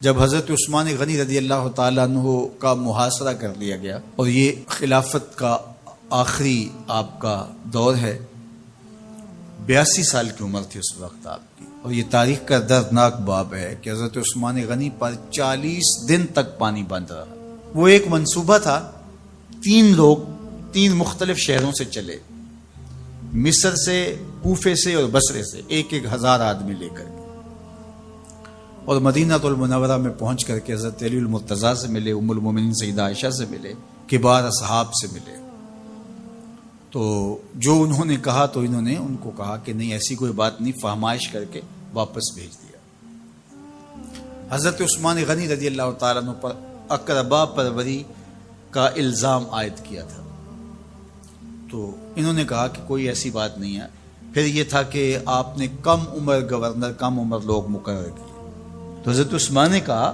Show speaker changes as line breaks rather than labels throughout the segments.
جب حضرت عثمان غنی رضی اللہ تعالیٰ عنہ کا محاصرہ کر لیا گیا اور یہ خلافت کا آخری آپ کا دور ہے، 82 سال کی عمر تھی اس وقت آپ کی، اور یہ تاریخ کا دردناک باب ہے کہ حضرت عثمان غنی پر 40 دن تک پانی بند رہا۔ وہ ایک منصوبہ تھا، 3 لوگ 3 مختلف شہروں سے چلے، مصر سے، کوفے سے اور بصرے سے، 1000 آدمی لے کر، اور مدینہ المنورہ میں پہنچ کر کے حضرت علی المرتضیٰ سے ملے، ام المومنین سیدہ عائشہ سے ملے، کبار اصحاب سے ملے۔ تو جو انہوں نے کہا تو انہوں نے ان کو کہا کہ نہیں، ایسی کوئی بات نہیں، فہمائش کر کے واپس بھیج دیا۔ حضرت عثمان غنی رضی اللہ تعالیٰ عنہ پر اقربا پروری کا الزام عائد کیا تھا، تو انہوں نے کہا کہ کوئی ایسی بات نہیں ہے۔ پھر یہ تھا کہ آپ نے کم عمر گورنر، کم عمر لوگ مقرر کیے، تو حضرت عثمان نے کہا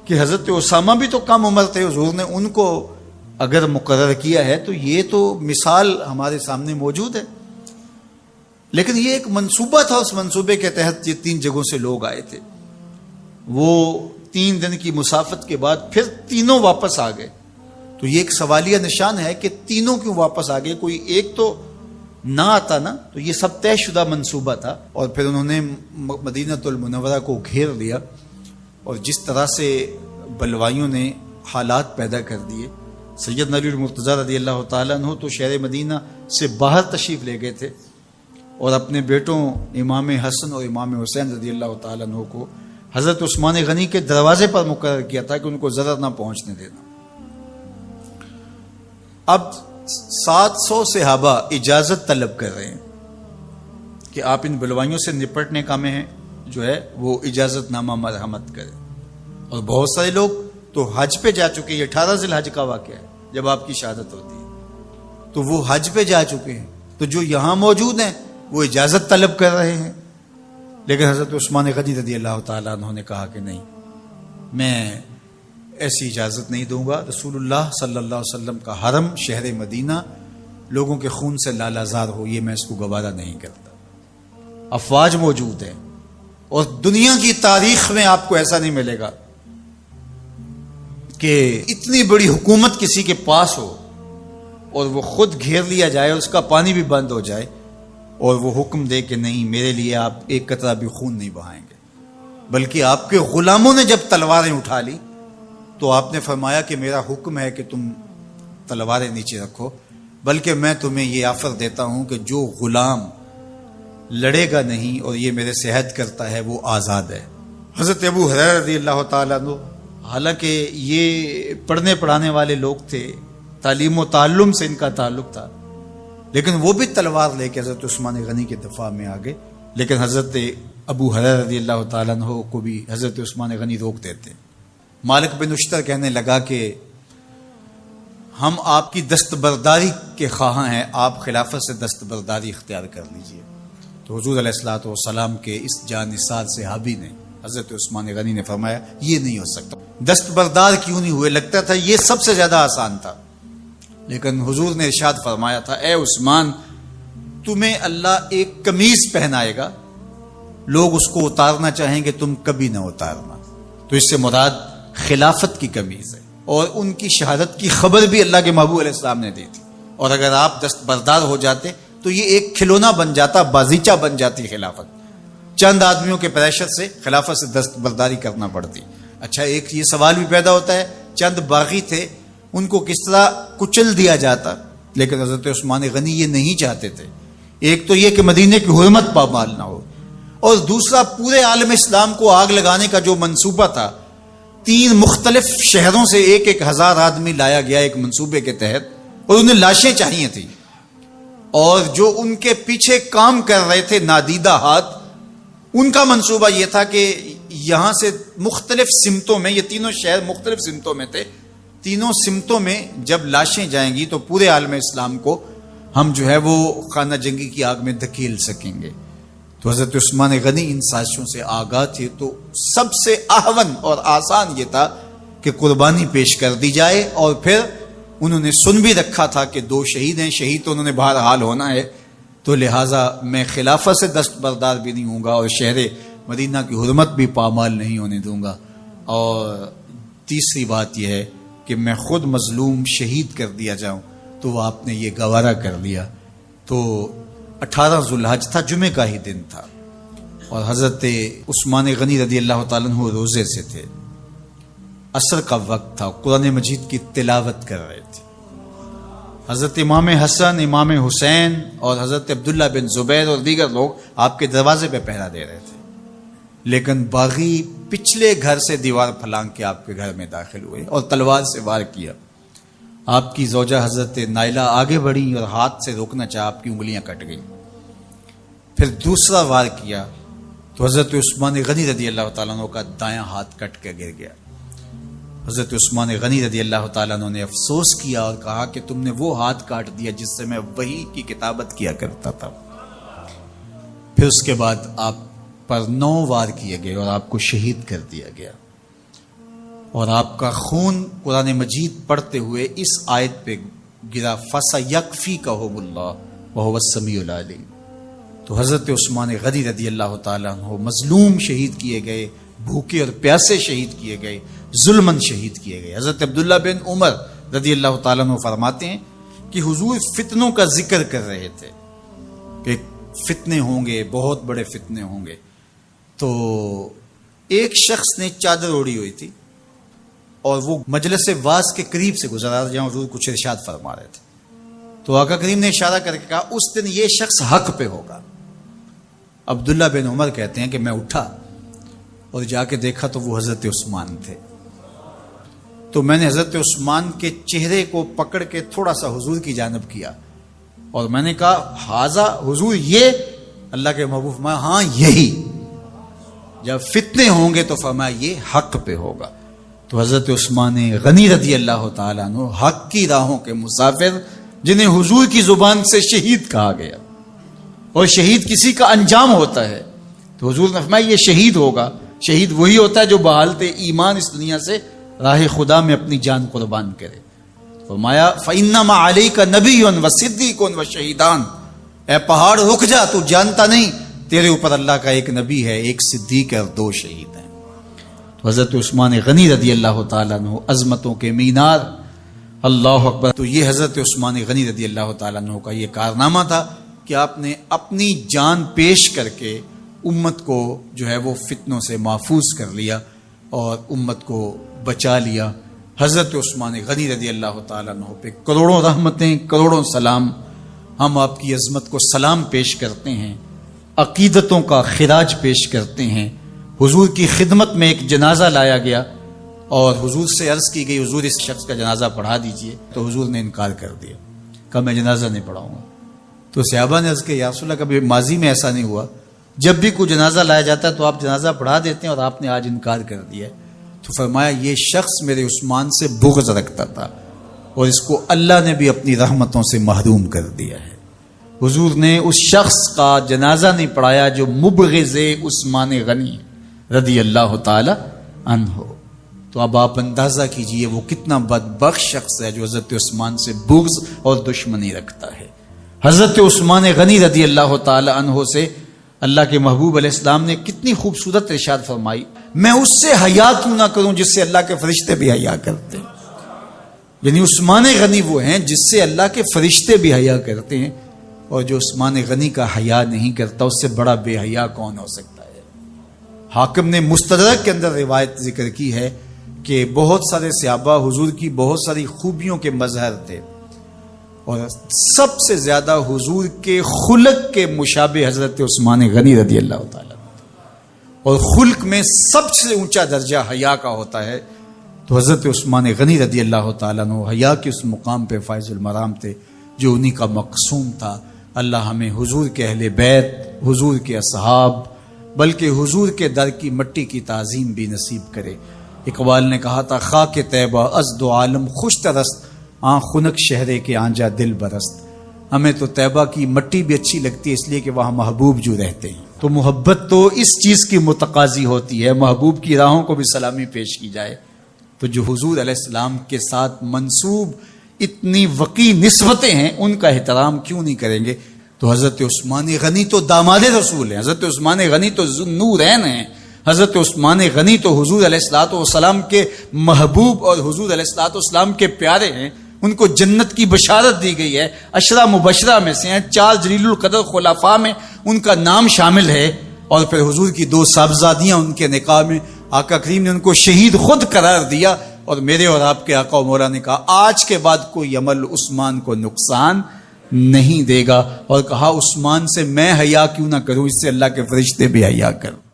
کہ حضرت اسامہ بھی تو کم عمر تھے، حضور نے ان کو اگر مقرر کیا ہے تو یہ تو مثال ہمارے سامنے موجود ہے، لیکن یہ ایک منصوبہ تھا، اس منصوبے کے تحت یہ 3 جگہوں سے لوگ آئے تھے۔ وہ 3 دن کی مسافت کے بعد پھر تینوں واپس آ گئے، تو یہ ایک سوالیہ نشان ہے کہ تینوں کیوں واپس آ گئے، کوئی ایک تو نہ آتا نا، تو یہ سب طے شدہ منصوبہ تھا۔ اور پھر انہوں نے مدینہ المنورہ کو گھیر لیا، اور جس طرح سے بلوائیوں نے حالات پیدا کر دیے، سیدنا علی المرتضیٰ رضی اللہ تعالیٰ عنہ تو شہر مدینہ سے باہر تشریف لے گئے تھے، اور اپنے بیٹوں امام حسن اور امام حسین رضی اللہ تعالیٰ عنہ کو حضرت عثمان غنی کے دروازے پر مقرر کیا تھا کہ ان کو ضرر نہ پہنچنے دینا۔ اب 700 صحابہ اجازت طلب کر رہے ہیں کہ آپ ان بلوائیوں سے نپٹنے کا میں جو ہے وہ اجازت نامہ مرحمت کریں، اور بہت سارے لوگ تو حج پہ جا چکے ہیں۔ 18 ذی الحج کا واقعہ ہے جب آپ کی شہادت ہوتی ہے، تو وہ حج پہ جا چکے ہیں، تو جو یہاں موجود ہیں وہ اجازت طلب کر رہے ہیں، لیکن حضرت عثمان غنی رضی اللہ تعالیٰ عنہ نے کہا کہ نہیں، میں ایسی اجازت نہیں دوں گا۔ رسول اللہ صلی اللہ علیہ وسلم کا حرم شہر مدینہ لوگوں کے خون سے لالازار ہو، یہ میں اس کو گوارا نہیں کرتا۔ افواج موجود ہیں، اور دنیا کی تاریخ میں آپ کو ایسا نہیں ملے گا کہ اتنی بڑی حکومت کسی کے پاس ہو اور وہ خود گھیر لیا جائے، اور اس کا پانی بھی بند ہو جائے، اور وہ حکم دے کہ نہیں، میرے لیے آپ ایک قطرہ بھی خون نہیں بہائیں گے۔ بلکہ آپ کے غلاموں نے جب تلواریں اٹھا لی تو آپ نے فرمایا کہ میرا حکم ہے کہ تم تلواریں نیچے رکھو، بلکہ میں تمہیں یہ آفر دیتا ہوں کہ جو غلام لڑے گا نہیں اور یہ میرے صحت کرتا ہے وہ آزاد ہے۔ حضرت ابو ہریرہ رضی اللہ تعالیٰ عنہ، حالانکہ یہ پڑھنے پڑھانے والے لوگ تھے، تعلیم و تعلم سے ان کا تعلق تھا، لیکن وہ بھی تلوار لے کے حضرت عثمان غنی کے دفاع میں آ گئے، لیکن حضرت ابو ہریرہ رضی اللہ تعالیٰ عنہ کو بھی حضرت عثمان غنی روک دیتے۔ مالک بن اشتر کہنے لگا کہ ہم آپ کی دستبرداری کے خواہاں ہیں، آپ خلافت سے دستبرداری اختیار کر لیجئے۔ تو حضور علیہ الصلوۃ والسلام کے اس جانثار صحابی نے، حضرت عثمان غنی نے فرمایا یہ نہیں ہو سکتا۔ دستبردار کیوں نہیں ہوئے؟ لگتا تھا یہ سب سے زیادہ آسان تھا، لیکن حضور نے ارشاد فرمایا تھا، اے عثمان، تمہیں اللہ ایک قمیض پہنائے گا، لوگ اس کو اتارنا چاہیں گے، تم کبھی نہ اتارنا۔ تو اس سے مراد خلافت کی قمیض ہے، اور ان کی شہادت کی خبر بھی اللہ کے محبوب علیہ السلام نے دی تھی، اور اگر آپ دستبردار ہو جاتے تو یہ ایک کھلونا بن جاتا، بازیچہ بن جاتی خلافت۔ چند آدمیوں کے پریشر سے خلافت سے دستبرداری کرنا پڑتی۔ اچھا، ایک یہ سوال بھی پیدا ہوتا ہے، چند باغی تھے، ان کو کس طرح کچل دیا جاتا؟ لیکن حضرت عثمان غنی یہ نہیں چاہتے تھے۔ ایک تو یہ کہ مدینے کی حرمت پامال نہ ہو، اور دوسرا پورے عالم اسلام کو آگ لگانے کا جو منصوبہ تھا، 3 مختلف شہروں سے 1000 آدمی لایا گیا ایک منصوبے کے تحت، اور انہیں لاشیں چاہیے تھیں، اور جو ان کے پیچھے کام کر رہے تھے نادیدہ ہاتھ، ان کا منصوبہ یہ تھا کہ یہاں سے مختلف سمتوں میں، یہ 3 شہر مختلف سمتوں میں تھے، 3 سمتوں میں جب لاشیں جائیں گی تو پورے عالم اسلام کو ہم جو ہے وہ خانہ جنگی کی آگ میں دھکیل سکیں گے۔ تو حضرت عثمان غنی ان سازشوں سے آگاہ تھے، تو سب سے اہون اور آسان یہ تھا کہ قربانی پیش کر دی جائے، اور پھر انہوں نے سن بھی رکھا تھا کہ 2 شہید ہیں، شہید تو انہوں نے بہرحال ہونا ہے، تو لہٰذا میں خلافت سے دستبردار بھی نہیں ہوں گا، اور شہر مدینہ کی حرمت بھی پامال نہیں ہونے دوں گا۔ اور تیسری بات یہ ہے کہ میں خود مظلوم شہید کر دیا جاؤں، تو وہ آپ نے یہ گوارا کر لیا۔ تو 18 ذوالحج تھا، جمعے کا ہی دن تھا، اور حضرت عثمان غنی رضی اللہ تعالیٰ عنہ روزے سے تھے، عصر کا وقت تھا، قرآن مجید کی تلاوت کر رہے تھے۔ حضرت امام حسن، امام حسین اور حضرت عبداللہ بن زبیر اور دیگر لوگ آپ کے دروازے پہ پہرا دے رہے تھے، لیکن باغی پچھلے گھر سے دیوار پھلانگ کے آپ کے گھر میں داخل ہوئے اور تلوار سے وار کیا۔ آپ کی زوجہ حضرت نائلہ آگے بڑھی اور ہاتھ سے روکنا چاہا، آپ کی انگلیاں کٹ گئیں۔ پھر دوسرا وار کیا تو حضرت عثمان غنی رضی اللہ تعالیٰ عنہ کا دایاں ہاتھ کٹ کے گر گیا۔ حضرت عثمان غنی رضی اللہ تعالیٰ عنہ نے افسوس کیا اور کہا کہ تم نے وہ ہاتھ کاٹ دیا جس سے میں وحی کی کتابت کیا کرتا تھا۔ پھر اس کے بعد آپ پر 9 وار کیے گئے اور آپ کو شہید کر دیا گیا، اور آپ کا خون قرآن مجید پڑھتے ہوئے اس آیت پہ گرا، فَسَيَكْفِيكَهُمُ اللَّهُ وَهُوَ السَّمِيعُ الْعَلِيمُ۔ تو حضرت عثمان غنی رضی اللہ تعالیٰ عنہ مظلوم شہید کیے گئے، بھوکے اور پیاسے شہید کیے گئے، ظلمن شہید کیے گئے۔ حضرت عبداللہ بن عمر رضی اللہ تعالیٰ عنہ فرماتے ہیں کہ حضور فتنوں کا ذکر کر رہے تھے کہ فتنے ہوں گے، بہت بڑے فتنے ہوں گے۔ تو ایک شخص نے چادر اوڑھی ہوئی تھی اور وہ مجلس واعظ کے قریب سے گزرا جہاں حضور کچھ ارشاد فرما رہے تھے، تو آقا کریم نے اشارہ کر کے کہا اس دن یہ شخص حق پہ ہوگا۔ عبداللہ بن عمر کہتے ہیں کہ میں اٹھا اور جا کے دیکھا تو وہ حضرت عثمان تھے۔ تو میں نے حضرت عثمان کے چہرے کو پکڑ کے تھوڑا سا حضور کی جانب کیا اور میں نے کہا حاضا حضور، یہ اللہ کے محبوب فرمایا ہاں یہی، جب فتنے ہوں گے تو فرمایا یہ حق پہ ہوگا۔ تو حضرت عثمان غنی رضی اللہ تعالیٰ عنہ حق کی راہوں کے مسافر، جنہیں حضور کی زبان سے شہید کہا گیا، اور شہید کسی کا انجام ہوتا ہے، تو حضور نے فرمایا یہ شہید ہوگا۔ شہید وہی ہوتا ہے جو بحالت ایمان اس دنیا سے راہ خدا میں اپنی جان قربان کرے۔ فرمایا فَإِنَّمَا عَلَيْكَ نَبِيٌّ وَصِدِّيقٌ وَشَهِيدَانٌ، اے پہاڑ رک جا، تو جانتا نہیں تیرے اوپر اللہ کا ایک نبی ہے، ایک صدیق ہے اور 2 شہید ہیں۔ تو حضرت عثمان غنی رضی اللہ تعالیٰ عنہ عظمتوں کے مینار، اللہ اکبر۔ تو یہ حضرت عثمان غنی رضی اللہ تعالیٰ عنہ کا یہ کارنامہ تھا کہ آپ نے اپنی جان پیش کر کے امت کو جو ہے وہ فتنوں سے محفوظ کر لیا اور امت کو بچا لیا۔ حضرت عثمان غنی رضی اللہ تعالیٰ عنہ پہ کروڑوں رحمتیں، کروڑوں سلام۔ ہم آپ کی عظمت کو سلام پیش کرتے ہیں، عقیدتوں کا خراج پیش کرتے ہیں۔ حضور کی خدمت میں ایک جنازہ لایا گیا اور حضور سے عرض کی گئی حضور اس شخص کا جنازہ پڑھا دیجئے، تو حضور نے انکار کر دیا، کہا میں جنازہ نہیں پڑھاؤں گا۔ تو صحابہ نے عرض کیا یا رسول اللہ، کبھی ماضی میں ایسا نہیں ہوا، جب بھی کوئی جنازہ لایا جاتا ہے تو آپ جنازہ پڑھا دیتے ہیں اور آپ نے آج انکار کر دیا۔ تو فرمایا یہ شخص میرے عثمان سے بغض رکھتا تھا اور اس کو اللہ نے بھی اپنی رحمتوں سے محروم کر دیا ہے۔ حضور نے اس شخص کا جنازہ نہیں پڑھایا جو مبغض عثمان غنی رضی اللہ تعالی عنہ۔ تو اب آپ اندازہ کیجئے وہ کتنا بدبخت شخص ہے جو حضرت عثمان سے بغض اور دشمنی رکھتا ہے۔ حضرت عثمان غنی رضی اللہ تعالی عنہ سے اللہ کے محبوب علیہ السلام نے کتنی خوبصورت ارشاد فرمائی، میں اس سے حیا کیوں نہ کروں جس سے اللہ کے فرشتے بھی حیا کرتے ہیں۔ یعنی عثمان غنی وہ ہیں جس سے اللہ کے فرشتے بھی حیا کرتے ہیں، اور جو عثمان غنی کا حیا نہیں کرتا اس سے بڑا بے حیا کون ہو سکتا ہے۔ حاکم نے مستدرک کے اندر روایت ذکر کی ہے کہ بہت سارے صحابہ حضور کی بہت ساری خوبیوں کے مظہر تھے، اور سب سے زیادہ حضور کے خلق کے مشابہ حضرت عثمان غنی رضی اللہ تعالیٰ، اور خلق میں سب سے اونچا درجہ حیا کا ہوتا ہے۔ تو حضرت عثمان غنی رضی اللہ تعالیٰ عنہ حیا کے اس مقام پہ فائز المرام تھے جو انہی کا مقصوم تھا۔ اللہ ہمیں حضور کے اہل بیت، حضور کے اصحاب، بلکہ حضور کے در کی مٹی کی تعظیم بھی نصیب کرے۔ اقبال نے کہا تھا خاک طیبہ از دو عالم خوش ترست، آن خنک شہرے کے آنجا دل برست۔ ہمیں تو طیبہ کی مٹی بھی اچھی لگتی ہے اس لیے کہ وہاں محبوب جو رہتے ہیں، تو محبت تو اس چیز کی متقاضی ہوتی ہے، محبوب کی راہوں کو بھی سلامی پیش کی جائے۔ تو جو حضور علیہ السلام کے ساتھ منسوب اتنی وقی نسبتیں ہیں ان کا احترام کیوں نہیں کریں گے؟ تو حضرت عثمان غنی تو داماد رسول ہیں، حضرت عثمان غنی تو ذو النورین ہیں، حضرت عثمان غنی تو حضور علیہ الصلوۃ والسلام کے محبوب اور حضور علیہ الصلوۃ والسلام کے پیارے ہیں، ان کو جنت کی بشارت دی گئی ہے، عشرہ مبشرہ میں سے ہیں، 4 جلیل القدر خلفاء میں ان کا نام شامل ہے، اور پھر حضور کی 2 صاحبزادیاں ان کے نکاح میں آقا کریم نے ان کو شہید خود قرار دیا، اور میرے اور آپ کے آقا و مولا نے کہا آج کے بعد کوئی عمل عثمان کو نقصان نہیں دے گا، اور کہا عثمان سے میں حیا کیوں نہ کروں، اس سے اللہ کے فرشتے بھی حیا کریں۔